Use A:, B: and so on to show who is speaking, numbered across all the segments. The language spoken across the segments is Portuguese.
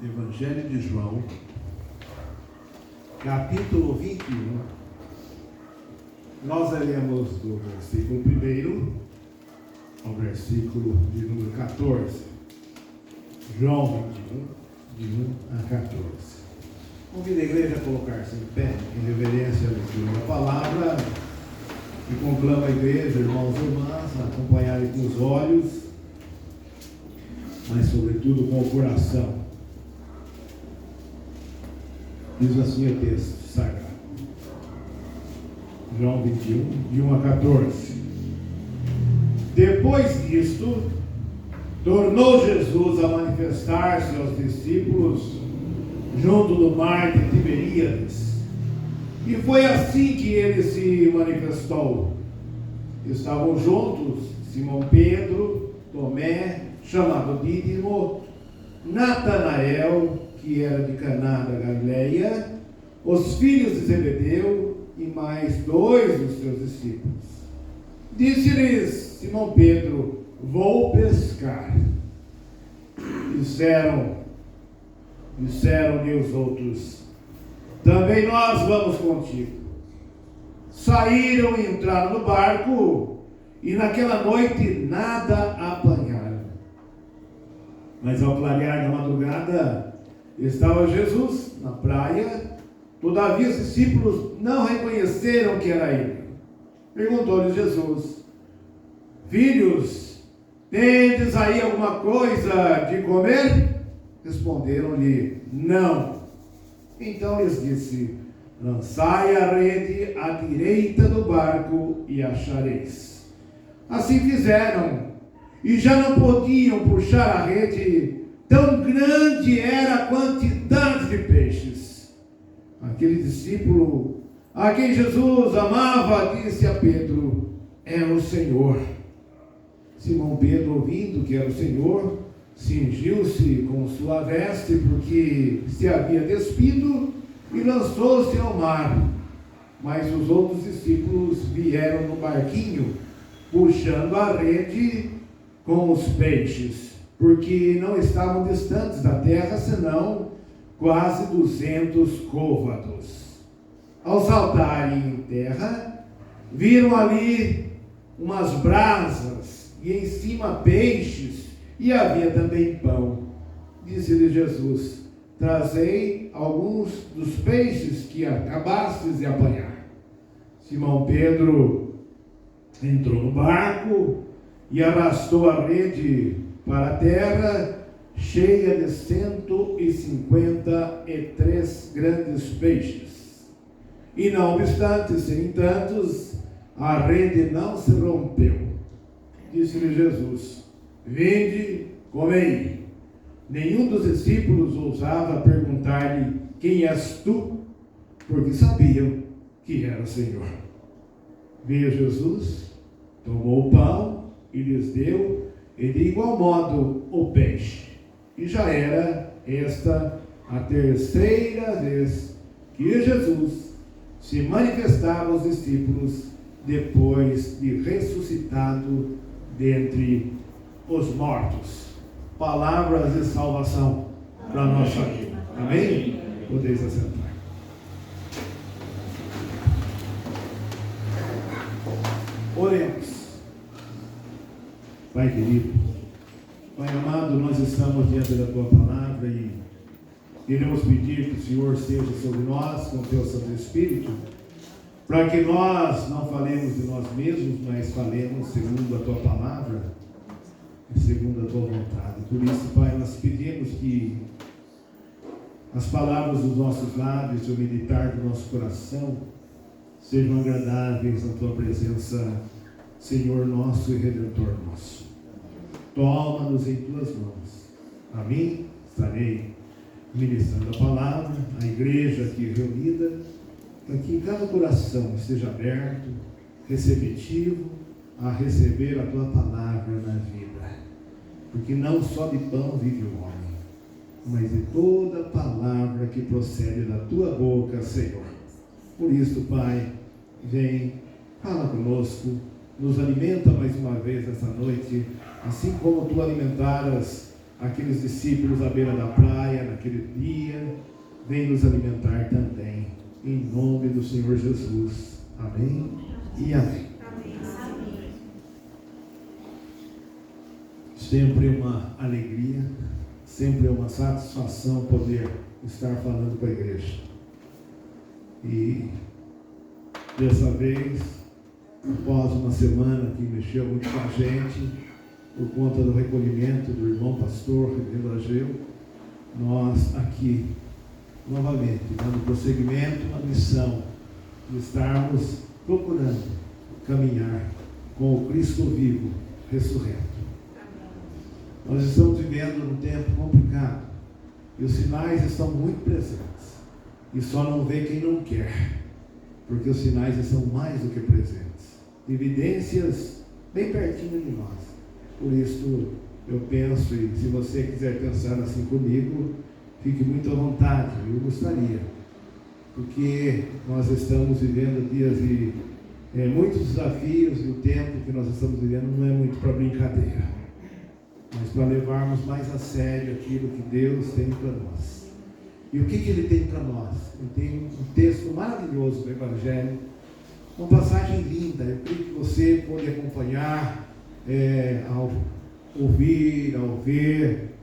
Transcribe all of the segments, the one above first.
A: Evangelho de João, capítulo 21, nós leremos do versículo 1 ao versículo de número 14. João 21, de 1 a 14. Convido a igreja a colocar-se em pé, em reverência à leitura da palavra, e conclama a igreja, irmãos e irmãs, a acompanharem com os olhos, mas sobretudo com o coração. Diz assim o texto sagrado, João 21, de 1 a 14. Depois disto, tornou Jesus a manifestar-se aos discípulos junto do mar de Tiberíades. E foi assim que ele se manifestou. Estavam juntos Simão Pedro, Tomé, chamado Dídimo, Natanael, que era de Caná da Galileia, os filhos de Zebedeu e mais 2 dos seus discípulos. Disse-lhes Simão Pedro: vou pescar. Disseram-lhe os outros: também nós vamos contigo. Saíram e entraram no barco, e naquela noite nada apanharam. Mas ao clarear da madrugada, estava Jesus na praia. Todavia os discípulos não reconheceram que era ele. Perguntou-lhes Jesus: filhos, tendes aí alguma coisa de comer? Responderam-lhe: não. Então lhes disse: lançai a rede à direita do barco e achareis. Assim fizeram, e já não podiam puxar a rede, tão grande era a quantidade de peixes. Aquele discípulo a quem Jesus amava disse a Pedro: é o Senhor. Simão Pedro, ouvindo que era o Senhor, cingiu-se com sua veste, porque se havia despido, e lançou-se ao mar. Mas os outros discípulos vieram no barquinho, puxando a rede com os peixes, porque não estavam distantes da terra, senão quase 200 côvados. Ao saltarem em terra, viram ali umas brasas, e em cima peixes, e havia também pão. Disse-lhe Jesus: trazei alguns dos peixes que acabastes de apanhar. Simão Pedro entrou no barco e arrastou a rede para a terra, cheia de 153 grandes peixes. E não obstante serem tantos, a rede não se rompeu. Disse-lhe Jesus: vinde, comei. Nenhum dos discípulos ousava perguntar-lhe: quem és tu? Porque sabiam que era o Senhor. Veio Jesus, tomou o pão e lhes deu, e de igual modo o peixe. E já era esta a terceira vez que Jesus se manifestava aos discípulos depois de ressuscitado dentre os mortos. Palavras de salvação para a nossa vida. Amém? Podeis assentar. Oremos. Pai querido, Pai amado, nós estamos diante da Tua palavra e queremos pedir que o Senhor seja sobre nós com o Teu Santo Espírito, para que nós não falemos de nós mesmos, mas falemos segundo a Tua palavra e segundo a Tua vontade. Por isso, Pai, nós pedimos que as palavras dos nossos lábios e o meditar do nosso coração sejam agradáveis na Tua presença, Senhor nosso e Redentor nosso. Toma-nos em Tuas mãos. A mim estarei ministrando a palavra, a igreja aqui reunida, para que cada coração esteja aberto, receptivo a receber a Tua palavra na vida. Porque não só de pão vive o homem, mas de toda palavra que procede da Tua boca, Senhor. Por isso, Pai, vem, fala conosco, nos alimenta mais uma vez essa noite, assim como Tu alimentaras aqueles discípulos à beira da praia, naquele dia, vem nos alimentar também, em nome do Senhor Jesus. Amém e amém. Sempre uma alegria, sempre uma satisfação poder estar falando com a igreja. E dessa vez, após uma semana que mexeu muito com a gente, por conta do recolhimento do irmão pastor Reverendo Ageu, nós aqui, novamente, dando prosseguimento à missão de estarmos procurando caminhar com o Cristo vivo, ressurreto. Nós estamos vivendo num tempo complicado e os sinais estão muito presentes e só não vê quem não quer, porque os sinais estão mais do que presentes, evidências bem pertinho de nós. Por isso eu penso, e se você quiser pensar assim comigo, fique muito à vontade, eu gostaria, porque nós estamos vivendo dias de muitos desafios e o tempo que nós estamos vivendo não é muito para brincadeira, mas para levarmos mais a sério aquilo que Deus tem para nós. E o que Ele tem para nós? Ele tem um texto maravilhoso do Evangelho, uma passagem linda. Eu creio que você pode acompanhar ao ouvir, ao ver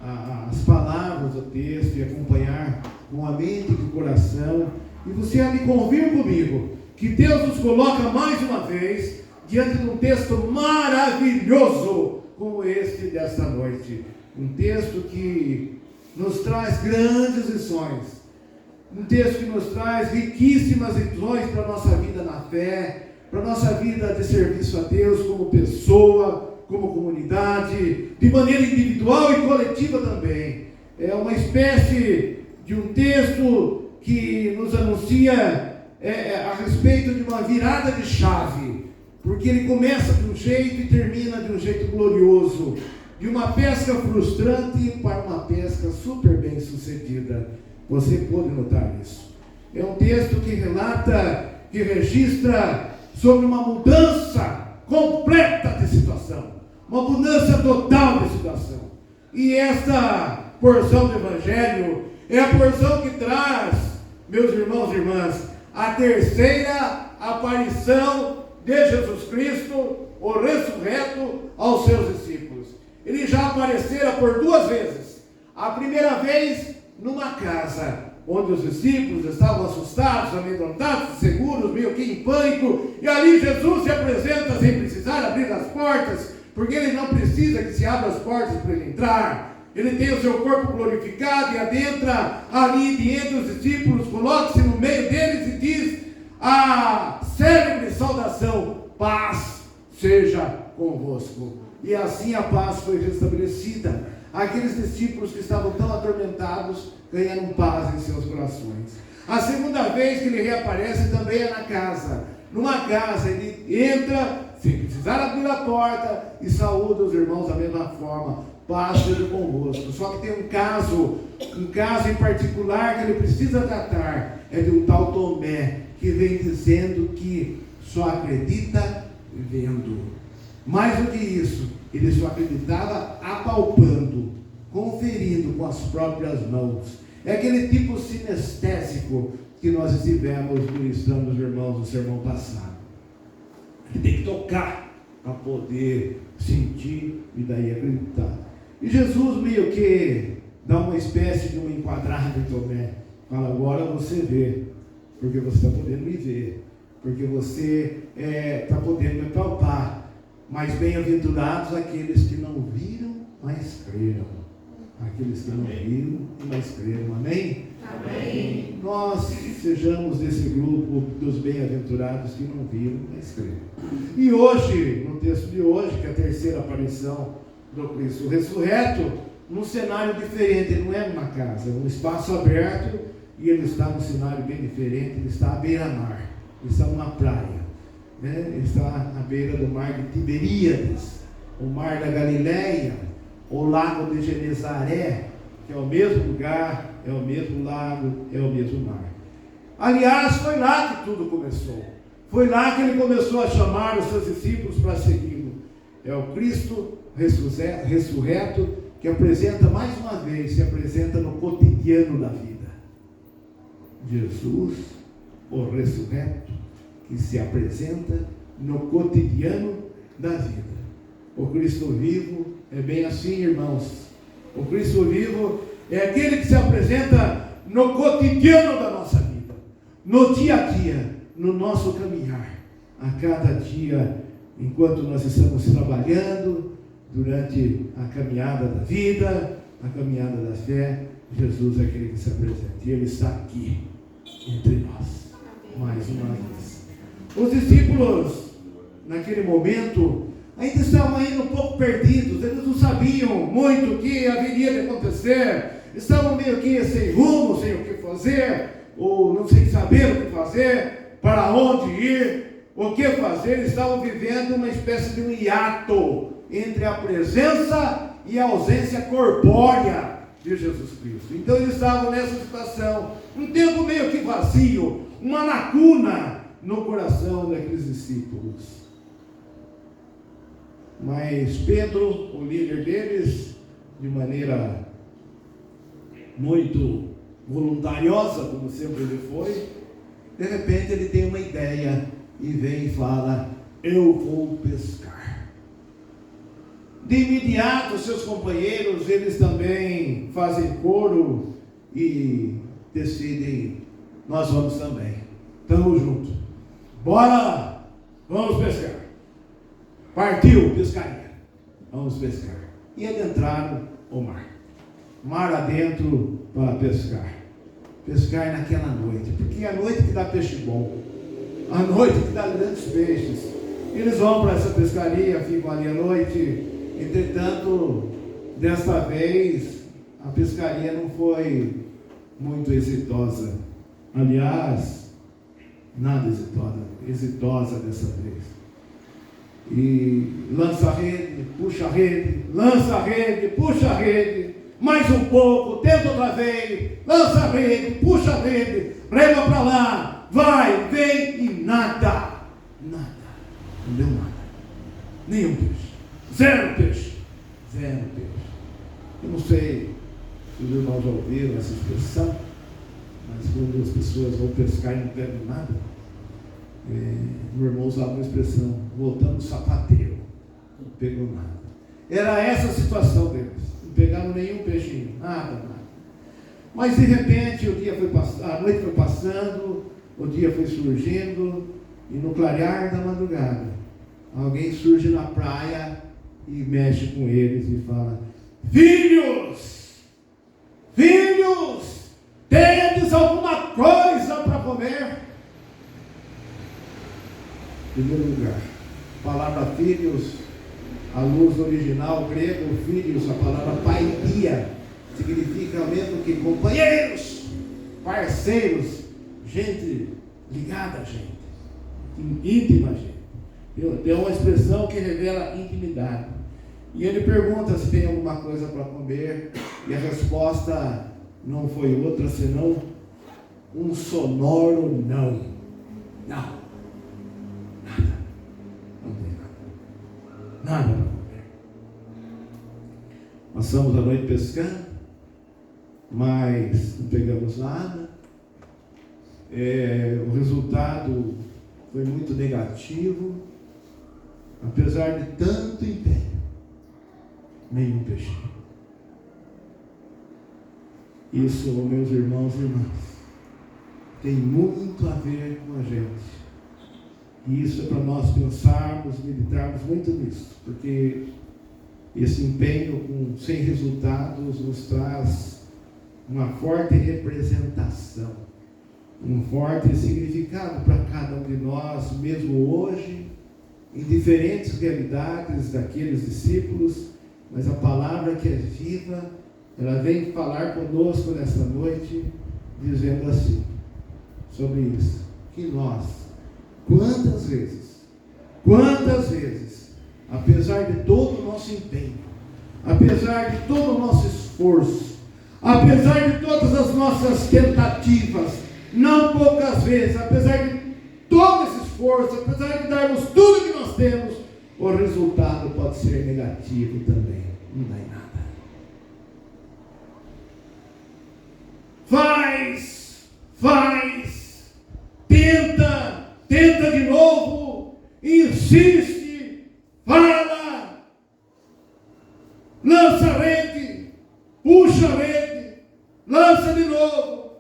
A: as palavras do texto e acompanhar com a mente e com o coração. E você há de convir comigo que Deus nos coloca mais uma vez diante de um texto maravilhoso como este desta noite. Um texto que nos traz grandes lições. Um texto que nos traz riquíssimas lições para a nossa vida na fé, para a nossa vida de serviço a Deus como pessoa, como comunidade, de maneira individual e coletiva também. É uma espécie de um texto que nos anuncia a respeito de uma virada de chave, porque ele começa de um jeito e termina de um jeito glorioso, de uma pesca frustrante para uma pesca super bem sucedida. Você pode notar isso. É um texto que relata, que registra sobre uma mudança completa de situação, uma mudança total de situação. E esta porção do Evangelho é a porção que traz, meus irmãos e irmãs, a terceira aparição de Jesus Cristo, o ressurreto, aos seus discípulos. Ele já aparecera por 2 vezes. A primeira vez numa casa, onde os discípulos estavam assustados, amedrontados, seguros, meio que em pânico, e ali Jesus se apresenta sem precisar abrir as portas, porque ele não precisa que se abra as portas para ele entrar. Ele tem o seu corpo glorificado e adentra ali diante dos discípulos, coloca-se no meio deles e diz a célebre saudação: paz seja convosco. E assim a paz foi restabelecida. Aqueles discípulos que estavam tão atormentados ganharam paz em seus corações. A segunda vez que ele reaparece também é na casa. Numa casa ele entra sem precisar abrir a porta e saúda os irmãos da mesma forma: paz seja convosco. Só que tem um caso em particular que ele precisa tratar. É de um tal Tomé, que vem dizendo que só acredita vendo. Mais do que isso, ele só acreditava apalpando, conferindo com as próprias mãos. É aquele tipo sinestésico que nós estivemos ministrando os irmãos no sermão passado. Ele tem que tocar para poder sentir e daí acreditar. E Jesus meio que dá uma espécie de um enquadrado em Tomé. Fala: agora você vê, porque você está podendo me ver, porque você está podendo me palpar. Mas bem-aventurados aqueles que não viram, mas creram. Aqueles que não viram, mas creram. Amém? Amém. Nós sejamos desse grupo dos bem-aventurados que não viram, mas creram. E hoje, no texto de hoje, que é a terceira aparição do Cristo ressurreto, num cenário diferente. Ele não é numa casa, é um espaço aberto, e ele está num cenário bem diferente. Ele está à beira-mar, ele está numa praia. Ele está à beira do mar de Tiberíades, o mar da Galileia, o lago de Genezaré, que é o mesmo lugar, é o mesmo lago, é o mesmo mar. Aliás, foi lá que tudo começou. Foi lá que ele começou a chamar os seus discípulos para segui-lo. É o Cristo ressurreto que apresenta mais uma vez, se apresenta no cotidiano da vida. Jesus, o ressurreto, que se apresenta no cotidiano da vida. O Cristo vivo é bem assim, irmãos. O Cristo vivo é aquele que se apresenta no cotidiano da nossa vida, no dia a dia, no nosso caminhar, a cada dia, enquanto nós estamos trabalhando, durante a caminhada da vida, a caminhada da fé. Jesus é aquele que se apresenta, e Ele está aqui entre nós, mais uma vez. Os discípulos, naquele momento, ainda estavam ainda um pouco perdidos, eles não sabiam muito o que haveria de acontecer, estavam meio que sem rumo, sem o que fazer, ou não sem saber o que fazer, para onde ir, o que fazer. Eles estavam vivendo uma espécie de um hiato entre a presença e a ausência corpórea de Jesus Cristo. Então eles estavam nessa situação, um tempo meio que vazio, uma lacuna no coração daqueles discípulos. Mas Pedro, o líder deles, de maneira muito voluntariosa, como sempre ele foi, de repente ele tem uma ideia e vem e fala: eu vou pescar. De imediato, seus companheiros, eles também fazem coro e decidem: nós vamos também, estamos juntos, bora lá, vamos pescar. Partiu pescaria, vamos pescar. E adentraram o mar adentro, para pescar. Pescar naquela noite, porque é a noite que dá peixe bom, a noite que dá grandes peixes. Eles vão para essa pescaria, ficam ali à noite. Entretanto, desta vez, a pescaria não foi muito exitosa. Aliás, nada exitosa dessa vez. E lança a rede, puxa a rede, lança a rede, puxa a rede, mais um pouco, tenta outra vez, lança a rede, puxa a rede, leva para lá, vai, vem e nada, não deu nada, nenhum peixe, zero peixe. Eu não sei se os irmãos já ouviram essa expressão, mas quando as pessoas vão pescar e não pegam nada, meu irmão usava uma expressão: voltando sapateiro, não pegou nada. Era essa a situação deles, não pegaram nenhum peixinho, nada. Mas de repente a noite foi passando, o dia foi surgindo, e no clarear da madrugada, alguém surge na praia e mexe com eles e fala: filhos, tendes alguma coisa para comer? Em primeiro lugar, a palavra filhos, a luz original grego, filhos, a palavra paidia, significa mesmo que companheiros, parceiros, gente ligada a gente, íntima gente. Tem uma expressão que revela intimidade. E ele pergunta se tem alguma coisa para comer, e a resposta não foi outra senão um sonoro não. Não. Nada para comer. Passamos a noite pescando, mas não pegamos nada. O resultado foi muito negativo. Apesar de tanto empenho, nenhum peixe. Isso, meus irmãos e irmãs, tem muito a ver com a gente. E isso é para nós pensarmos, meditarmos muito nisso, porque esse empenho sem resultados nos traz uma forte representação, um forte significado para cada um de nós, mesmo hoje, em diferentes realidades daqueles discípulos. Mas a palavra que é viva, ela vem falar conosco nesta noite, dizendo assim, sobre isso, que nós, quantas vezes, apesar de todo o nosso empenho, apesar de todo o nosso esforço, apesar de todas as nossas tentativas, não poucas vezes, apesar de todo esse esforço, apesar de darmos tudo que nós temos, o resultado pode ser negativo também, não dá em nada. tenta de novo, insiste, fala, lança a rede, puxa a rede, lança de novo,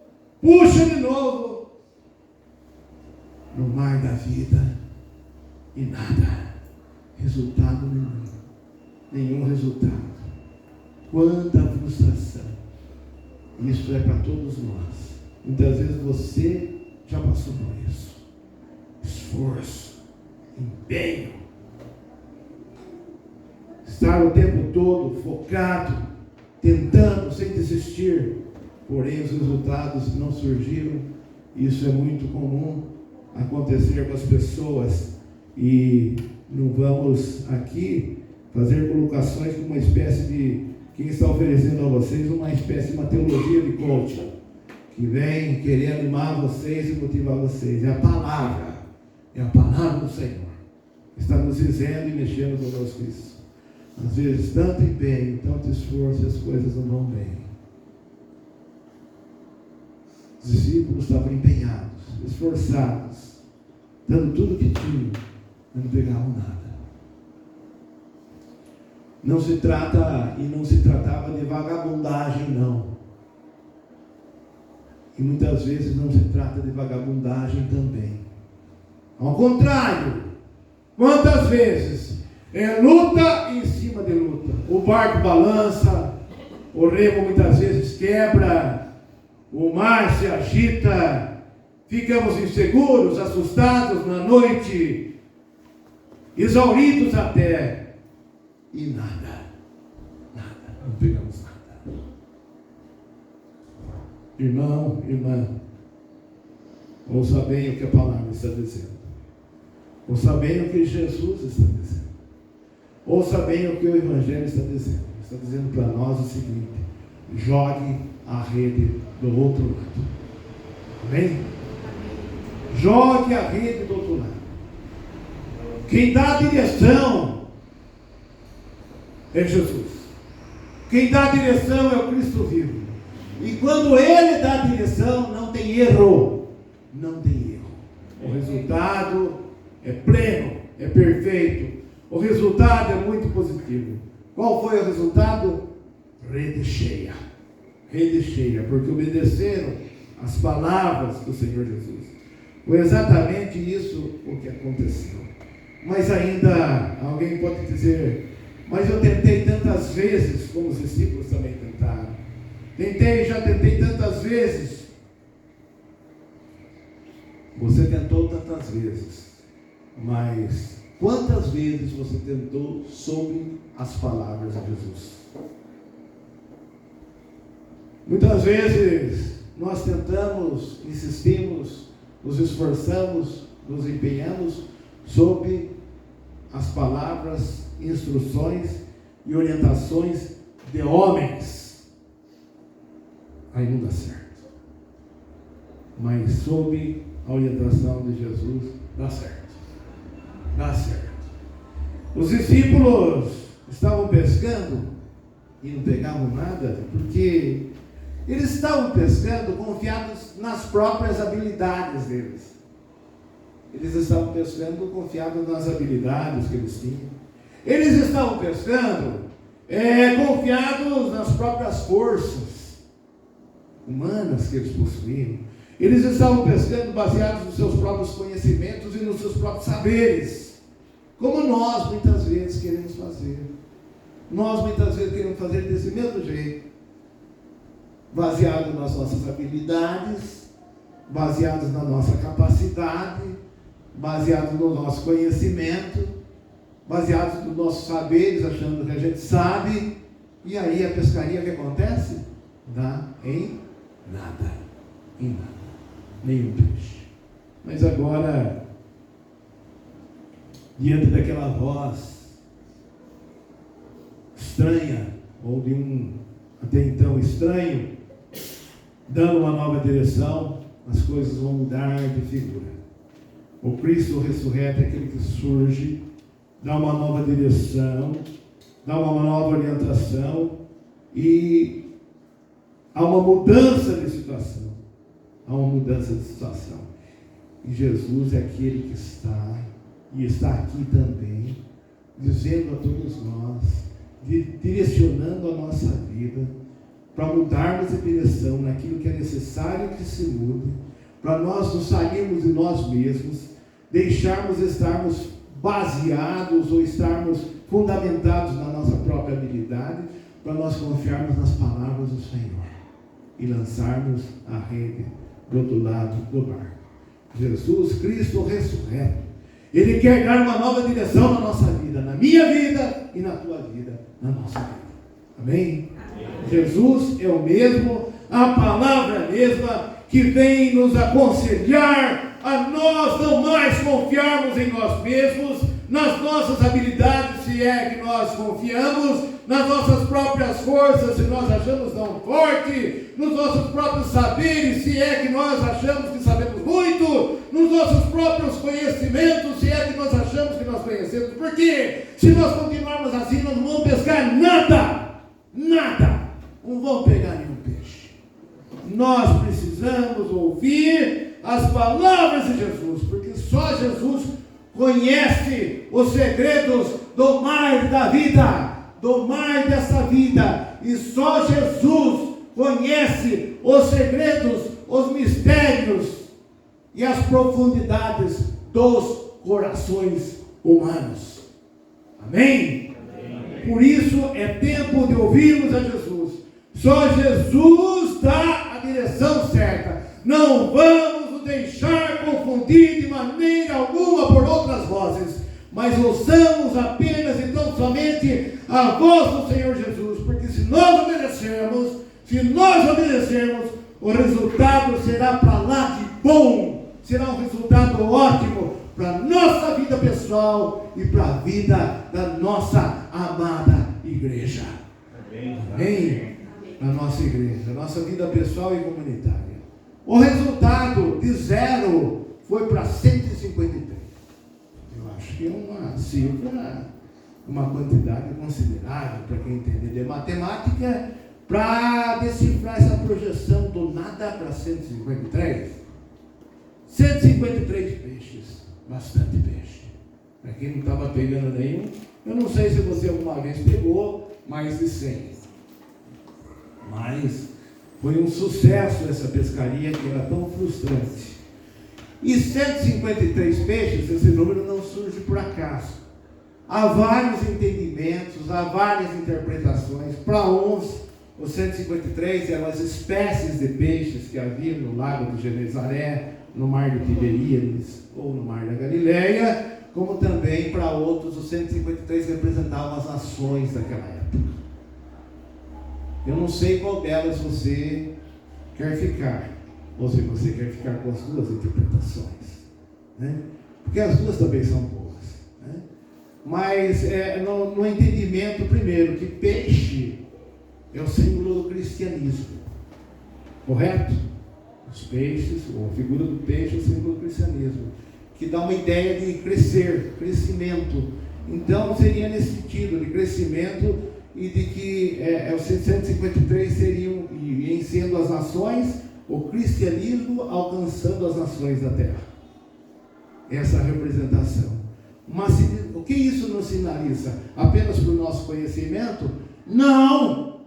A: puxa de novo, no mar da vida, e nada, resultado nenhum resultado. Quanta frustração. Isso é para todos nós. Muitas vezes você já passou por isso. Esforço, empenho, estar o tempo todo focado, tentando, sem desistir, porém os resultados não surgiram. Isso é muito comum acontecer com as pessoas, e não vamos aqui fazer colocações como uma espécie de, quem está oferecendo a vocês uma espécie de uma teologia de coaching, que vem querer animar vocês e motivar vocês. É a palavra do Senhor, está nos dizendo e mexendo conosco isso. Às vezes tanto empenho, tanto esforço, e as coisas não vão bem. Os discípulos estavam empenhados, esforçados, dando tudo o que tinham, mas não pegavam nada. Não se tratava de vagabundagem, não. E muitas vezes não se trata de vagabundagem também. Ao contrário, quantas vezes é luta em cima de luta. O barco balança, o remo muitas vezes quebra, o mar se agita, ficamos inseguros, assustados na noite, exauridos até. E nada, não pegamos nada. Irmão, irmã, ouça bem o que a palavra está dizendo. Ouça bem o que Jesus está dizendo. Ouça bem o que o Evangelho está dizendo. Está dizendo para nós o seguinte: jogue a rede do outro lado. Amém? Jogue a rede do outro lado. Quem dá a direção é Jesus. Quem dá a direção é o Cristo vivo. E quando Ele dá a direção, não tem erro. Não tem erro. O resultado é pleno, é perfeito. O resultado é muito positivo. Qual foi o resultado? Rede cheia. Rede cheia, porque obedeceram as palavras do Senhor Jesus. Foi exatamente isso o que aconteceu. Mas ainda alguém pode dizer: mas eu tentei tantas vezes, como os discípulos também tentaram. Já tentei tantas vezes. Você tentou tantas vezes, mas quantas vezes você tentou sob as palavras de Jesus? Muitas vezes nós tentamos, insistimos, nos esforçamos, nos empenhamos sob as palavras, instruções e orientações de homens. Aí não dá certo. Mas sob a orientação de Jesus, dá certo. Dá certo. Os discípulos estavam pescando e não pegavam nada, porque eles estavam pescando confiados nas próprias habilidades deles. Eles estavam pescando confiados nas habilidades que eles tinham. Eles estavam pescando confiados nas próprias forças humanas que eles possuíam. Eles estavam pescando baseados nos seus próprios conhecimentos e nos seus próprios saberes, como nós muitas vezes queremos fazer. Nós muitas vezes queremos fazer desse mesmo jeito, baseado nas nossas habilidades, baseados na nossa capacidade, baseados no nosso conhecimento, baseados nos nossos saberes, achando que a gente sabe. E aí a pescaria que acontece? Dá em nada, nenhum peixe. Mas agora, diante daquela voz estranha, ou de um até então estranho, dando uma nova direção, as coisas vão mudar de figura. O Cristo ressurreto é aquele que surge, dá uma nova direção, dá uma nova orientação, e há uma mudança de situação. há uma mudança de situação. E Jesus é aquele que está, e está aqui também, dizendo a todos nós, direcionando a nossa vida, para mudarmos de direção naquilo que é necessário que se mude, para nós nos sairmos de nós mesmos, estarmos baseados ou estarmos fundamentados na nossa própria habilidade, para nós confiarmos nas palavras do Senhor e lançarmos a rede do outro lado do barco. Jesus Cristo ressurreto, Ele quer dar uma nova direção na nossa vida, na minha vida e na tua vida, na nossa vida. Amém? Amém. Jesus é o mesmo, a palavra é a mesma, que vem nos aconselhar a nós não mais confiarmos em nós mesmos, nas nossas habilidades, se é que nós confiamos, nas nossas próprias forças, se nós achamos tão forte, nos nossos próprios saberes, se é que nós achamos que sabemos muito, nos nossos próprios conhecimentos, se é que nós achamos que nós conhecemos. Porque se nós continuarmos assim, nós não vamos pescar nada, não vamos pegar nenhum peixe. Nós precisamos ouvir as palavras de Jesus, porque só Jesus conhece os segredos do mar da vida, do mar dessa vida, e só Jesus conhece os segredos, os mistérios e as profundidades dos corações humanos. Amém? Amém. Por isso é tempo de ouvirmos a Jesus. Só Jesus dá a direção certa. Não vamos nos deixar confundir de maneira alguma por outras vozes, mas ouçamos apenas e tão somente a voz do Senhor Jesus, porque se nós obedecermos, o resultado será para lá de bom, será um resultado ótimo para a nossa vida pessoal e para a vida da nossa amada igreja. Amém? A nossa igreja, a nossa vida pessoal e comunitária. O resultado de 0 foi para 153. Eu acho que é uma cifra, uma quantidade considerável para quem entende de matemática, para decifrar essa projeção do nada para 153. 153 peixes, bastante peixe. Para quem não estava pegando nenhum, eu não sei se você alguma vez pegou mais de 100. Mas foi um sucesso essa pescaria que era tão frustrante. E 153 peixes, esse número não surge por acaso. Há vários entendimentos, há várias interpretações. Para uns, os 153 eram as espécies de peixes que havia no lago de Genezaré, no mar de Tiberíades ou no mar da Galileia, como também para outros, os 153 representavam as nações daquela época. Eu não sei qual delas você quer ficar, ou se você quer ficar com as duas interpretações, né? Porque as duas também são boas, né? Mas no entendimento, primeiro, que peixe é o símbolo do cristianismo, correto? Os peixes, ou a figura do peixe é o símbolo do cristianismo, que dá uma ideia de crescimento. Então seria nesse sentido de crescimento, e de que os 153 seriam, e em sendo as nações, o cristianismo alcançando as nações da terra. Essa representação. Mas o que isso nos sinaliza? Apenas para o nosso conhecimento? Não!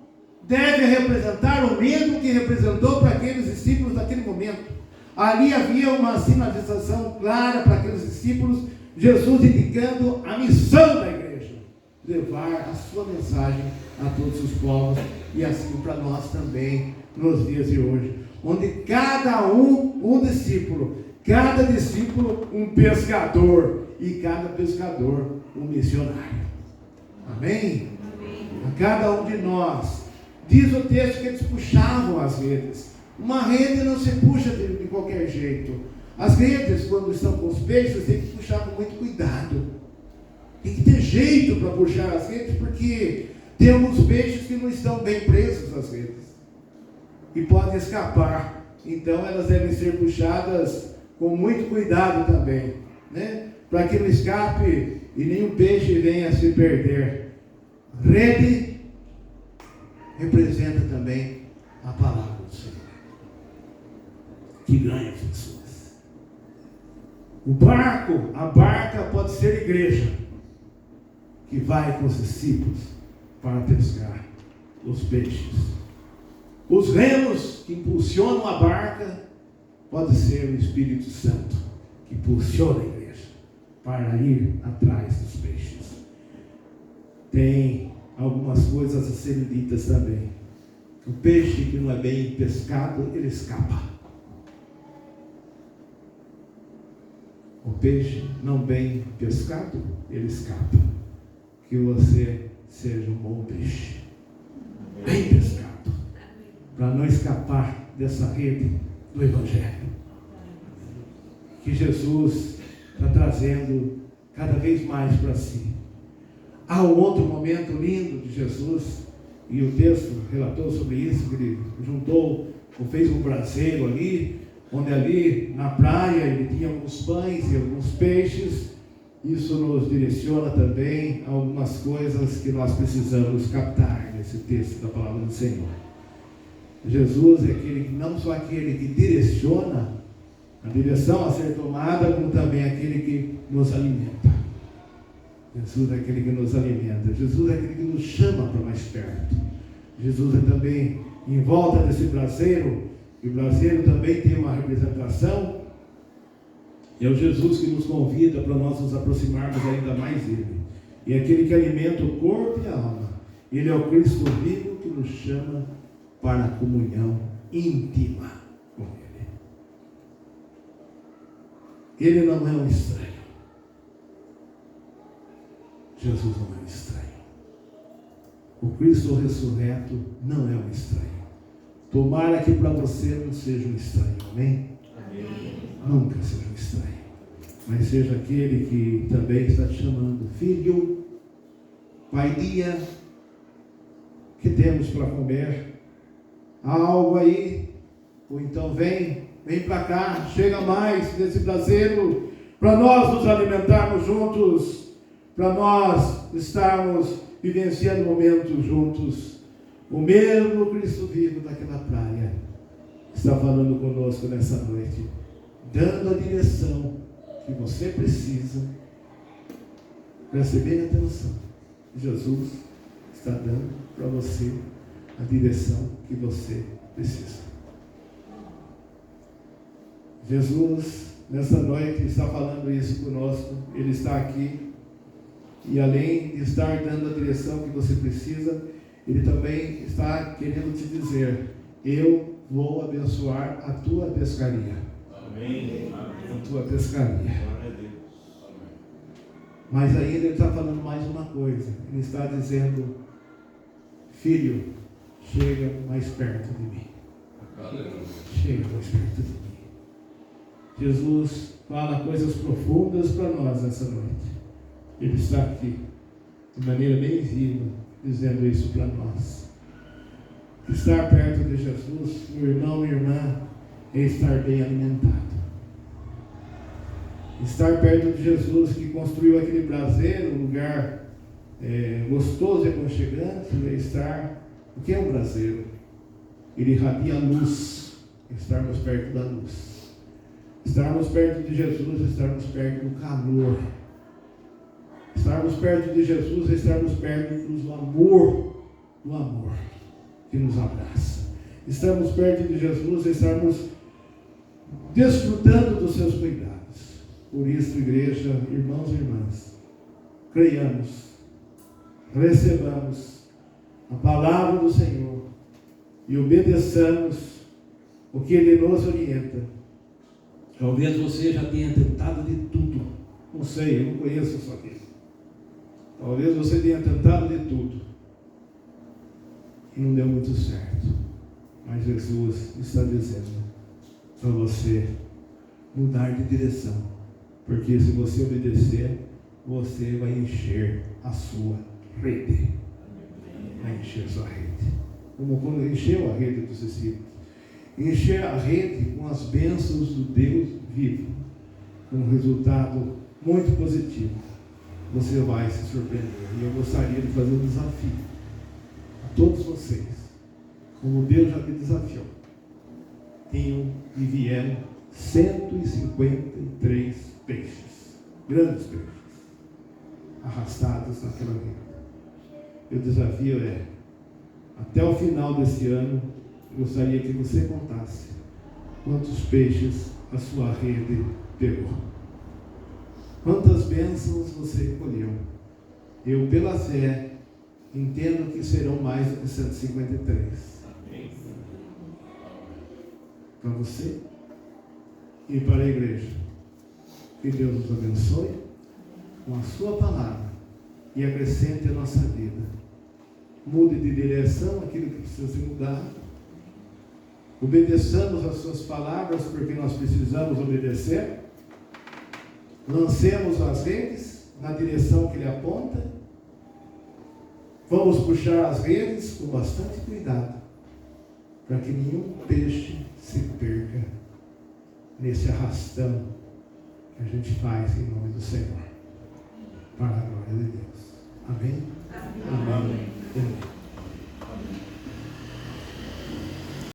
A: Deve representar o mesmo que representou para aqueles discípulos naquele momento. Ali havia uma sinalização clara para aqueles discípulos, Jesus indicando a missão da igreja. Levar a sua mensagem a todos os povos, e assim para nós também nos dias de hoje, onde cada um discípulo, cada discípulo um pescador, e cada pescador um missionário. Amém? Amém. A cada um de nós, diz o texto que eles puxavam as redes. Uma rede não se puxa de qualquer jeito. As redes, quando estão com os peixes, tem que puxar com muito cuidado. Tem que ter jeito para puxar as redes, porque tem alguns peixes que não estão bem presos às redes e podem escapar. Então elas devem ser puxadas com muito cuidado também, né? Para que não escape e nenhum peixe venha a se perder. Rede representa também a palavra do Senhor. que ganha pessoas. A barca pode ser a igreja, que vai com os discípulos para pescar os peixes. Os remos que impulsionam a barca pode ser o Espírito Santo, que impulsiona a igreja para ir atrás dos peixes. Tem algumas coisas a serem ditas também. O peixe que não é bem pescado, ele escapa. O peixe não bem pescado, ele escapa. Que você seja um bom peixe, bem pescado, para não escapar dessa rede do Evangelho que Jesus está trazendo cada vez mais para si. Há um outro momento lindo de Jesus, e o texto relatou sobre isso, que ele juntou, ou fez um braseiro ali, onde ali na praia ele tinha alguns pães e alguns peixes. Isso nos direciona também a algumas coisas que nós precisamos captar nesse texto da palavra do Senhor. Jesus é aquele, não só aquele que direciona a direção a ser tomada, como também aquele que nos alimenta. Jesus é aquele que nos alimenta. Jesus é aquele que nos chama para mais perto. Jesus é também em volta desse braseiro, e o braseiro também tem uma representação. É o Jesus que nos convida para nós nos aproximarmos ainda mais dele. E é aquele que alimenta o corpo e a alma. Ele é o Cristo vivo que nos chama para a comunhão íntima com ele. Ele não é um estranho. Jesus não é um estranho. O Cristo ressurreto não é um estranho. Tomara que para você não seja um estranho, amém? Amém. Nunca seja um estranho, mas seja aquele que também está te chamando, filho, pai, dia, que temos para comer? Há algo aí? Ou então vem para cá, chega mais nesse braseiro, para nós nos alimentarmos juntos, para nós estarmos vivenciando momentos juntos. O mesmo Cristo vivo daquela praia está falando conosco nessa noite, dando a direção que você precisa. Preste bem atenção. Jesus está dando para você a direção que você precisa. Jesus, nessa noite, está falando isso conosco. Ele está aqui. E além de estar dando a direção que você precisa, Ele também está querendo te dizer: eu vou abençoar a tua pescaria. Amém. A tua pescaria. Mas ainda Ele está falando mais uma coisa. Ele está dizendo: filho, chega mais perto de mim. Chega mais perto de mim. Jesus fala coisas profundas para nós essa noite. Ele está aqui, de maneira bem viva, dizendo isso para nós. Estar perto de Jesus, meu irmão e irmã, é estar bem alimentado. Estar perto de Jesus, que construiu aquele braseiro, um lugar gostoso e aconchegante, é estar... O que é um braseiro? Ele irradia a luz. Estarmos perto da luz. Estarmos perto de Jesus, estarmos perto do calor. Estarmos perto de Jesus, estarmos perto do amor que nos abraça. Estamos perto de Jesus, estarmos desfrutando dos seus cuidados. Por isso, igreja, irmãos e irmãs, creiamos, recebamos a palavra do Senhor e obedeçamos o que Ele nos orienta. Talvez você já tenha tentado de tudo. Não sei, eu não conheço isso aqui. Talvez você tenha tentado de tudo e não deu muito certo. Mas Jesus está dizendo para você mudar de direção, porque se você obedecer, você vai encher a sua rede. Vai encher a sua rede. Como quando encheu a rede dos discípulos. Encher a rede com as bênçãos do Deus vivo, com um resultado muito positivo. Você vai se surpreender. E eu gostaria de fazer um desafio a todos vocês, como Deus já me desafiou. Tenham e vieram vieram 153 peixes, grandes peixes, arrastados naquela rede. E o desafio é, até o final desse ano, eu gostaria que você contasse quantos peixes a sua rede pegou. Quantas bênçãos você colheu. Eu, pela fé, entendo que serão mais do que 153. Para você e para a igreja. Que Deus nos abençoe com a sua palavra e acrescente a nossa vida. Mude de direção aquilo que precisa ser mudado. Obedeçamos as suas palavras, porque nós precisamos obedecer. Lancemos as redes na direção que Ele aponta. Vamos puxar as redes com bastante cuidado, para que nenhum peixe se perca nesse arrastão que a gente faz em nome do Senhor, para a glória de Deus. Amém? Amém. Amém.